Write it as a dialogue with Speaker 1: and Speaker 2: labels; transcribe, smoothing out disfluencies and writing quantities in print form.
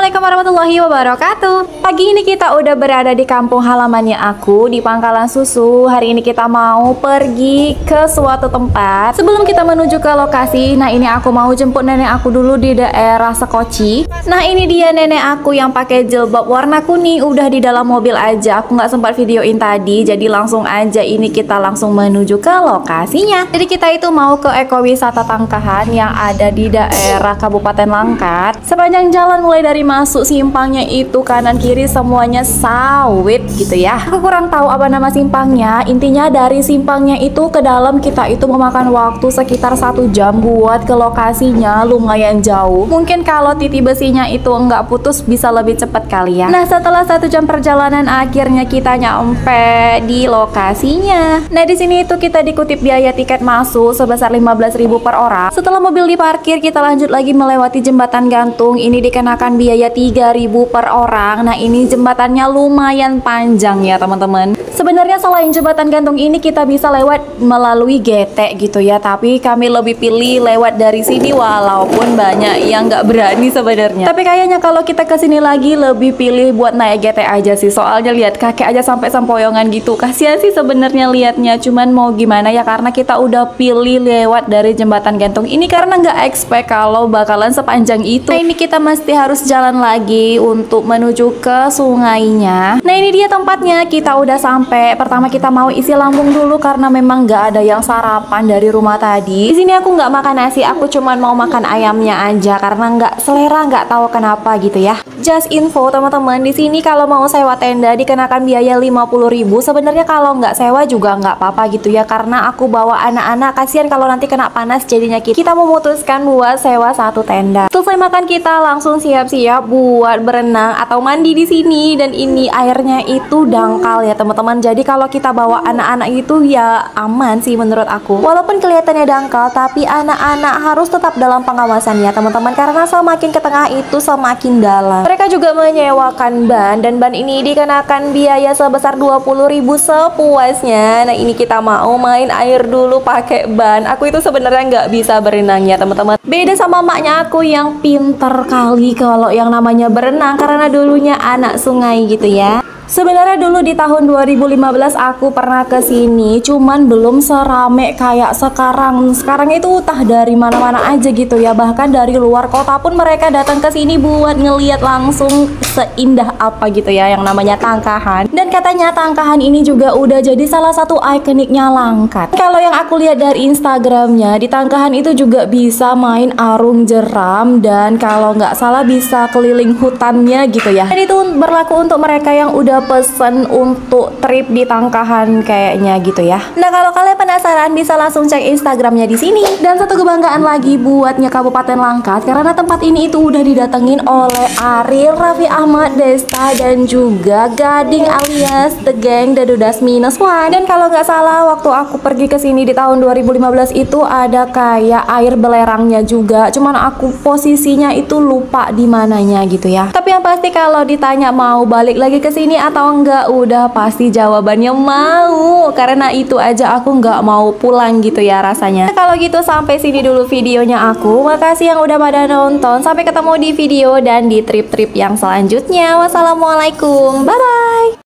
Speaker 1: Assalamualaikum warahmatullahi wabarakatuh. Pagi ini kita udah berada di kampung halamannya aku di Pangkalan Susu. Hari ini kita mau pergi ke suatu tempat. Sebelum kita menuju ke lokasi, nah ini aku mau jemput nenek aku dulu di daerah Sekoci. Nah ini dia nenek aku yang pakai jilbab warna kuning, udah di dalam mobil aja. Aku nggak sempat videoin tadi, jadi langsung aja ini kita langsung menuju ke lokasinya. Jadi kita itu mau ke ekowisata Tangkahan yang ada di daerah Kabupaten Langkat. Sepanjang jalan mulai dari masuk simpangnya itu kanan kiri semuanya sawit gitu ya. Aku kurang tahu apa nama simpangnya. Intinya dari simpangnya itu ke dalam kita itu memakan waktu sekitar 1 jam buat ke lokasinya, lumayan jauh. Mungkin kalau titi besinya itu enggak putus bisa lebih cepat kali ya. Nah setelah 1 jam perjalanan akhirnya kita nyampe di lokasinya. Nah di sini itu kita dikutip biaya tiket masuk sebesar 15.000 per orang. Setelah mobil diparkir kita lanjut lagi melewati jembatan gantung. Ini dikenakan biaya 3.000 per orang. Nah ini jembatannya lumayan panjang ya teman-teman. Sebenarnya selain jembatan gantung ini kita bisa lewat melalui GT gitu ya, tapi kami lebih pilih lewat dari sini walaupun banyak yang nggak berani sebenarnya. Tapi kayaknya kalau kita kesini lagi lebih pilih buat naik GT aja sih. Soalnya lihat kakek aja sampai sempoyongan gitu. Kasihan sih sebenarnya liatnya. Cuman mau gimana ya, karena kita udah pilih lewat dari jembatan gantung ini karena nggak expect kalau bakalan sepanjang itu. Nah ini kita mesti harus jalan lagi untuk menuju ke sungainya. Nah ini dia tempatnya, kita udah sampai. Pertama kita mau isi lambung dulu karena memang nggak ada yang sarapan dari rumah tadi. Di sini aku nggak makan nasi, aku cuman mau makan ayamnya aja karena nggak selera, nggak tahu kenapa gitu ya. Just info teman-teman, di sini kalau mau sewa tenda dikenakan biaya 50.000. Sebenarnya kalau nggak sewa juga nggak apa-apa gitu ya, karena aku bawa anak-anak, kasihan kalau nanti kena panas. Jadinya kita memutuskan buat sewa 1 tenda. Selesai makan kita langsung siap-siap buat berenang atau mandi di sini. Dan ini airnya itu dangkal ya teman-teman. Jadi kalau kita bawa anak-anak itu ya aman sih menurut aku. Walaupun kelihatannya dangkal, tapi anak-anak harus tetap dalam pengawasan ya teman-teman, karena semakin ke tengah itu semakin dalam. Mereka juga menyewakan ban, dan ban ini dikenakan biaya sebesar 20.000 sepuasnya. Nah ini kita mau main air dulu pakai ban. Aku itu sebenarnya nggak bisa berenang ya teman-teman. Beda sama maknya aku yang pinter kali kalau yang namanya berenang, karena dulunya anak sungai gitu ya. Sebenarnya dulu di tahun 2015 aku pernah ke sini, cuman belum serame kayak sekarang. Sekarang itu entah dari mana-mana aja gitu ya, bahkan dari luar kota pun mereka datang ke sini buat ngeliat langsung seindah apa gitu ya yang namanya Tangkahan. Dan katanya Tangkahan ini juga udah jadi salah satu ikoniknya Langkat. Kalau yang aku lihat dari Instagramnya, di Tangkahan itu juga bisa main arung jeram dan kalau nggak salah bisa keliling hutannya gitu ya. Dan itu berlaku untuk mereka yang udah pesen untuk trip di Tangkahan kayaknya gitu ya. Nah kalau kalian penasaran bisa langsung cek Instagramnya di sini. Dan satu kebanggaan lagi buatnya Kabupaten Langkat karena tempat ini itu udah didatengin oleh Ariel, Raffi Ahmad, Desta dan juga Gading alias The Gang Dadudas Minus One. Dan kalau nggak salah waktu aku pergi ke sini di tahun 2015 itu ada kayak air belerangnya juga. Cuman aku posisinya itu lupa di mananya gitu ya. Tapi yang pasti kalau ditanya mau balik lagi ke sini atau enggak, udah pasti jawabannya mau, karena itu aja aku nggak mau pulang gitu ya rasanya. Nah, kalau gitu sampai sini dulu videonya aku. Makasih yang udah pada nonton. Sampai ketemu di video dan di trip-trip yang selanjutnya. Wassalamualaikum, bye bye.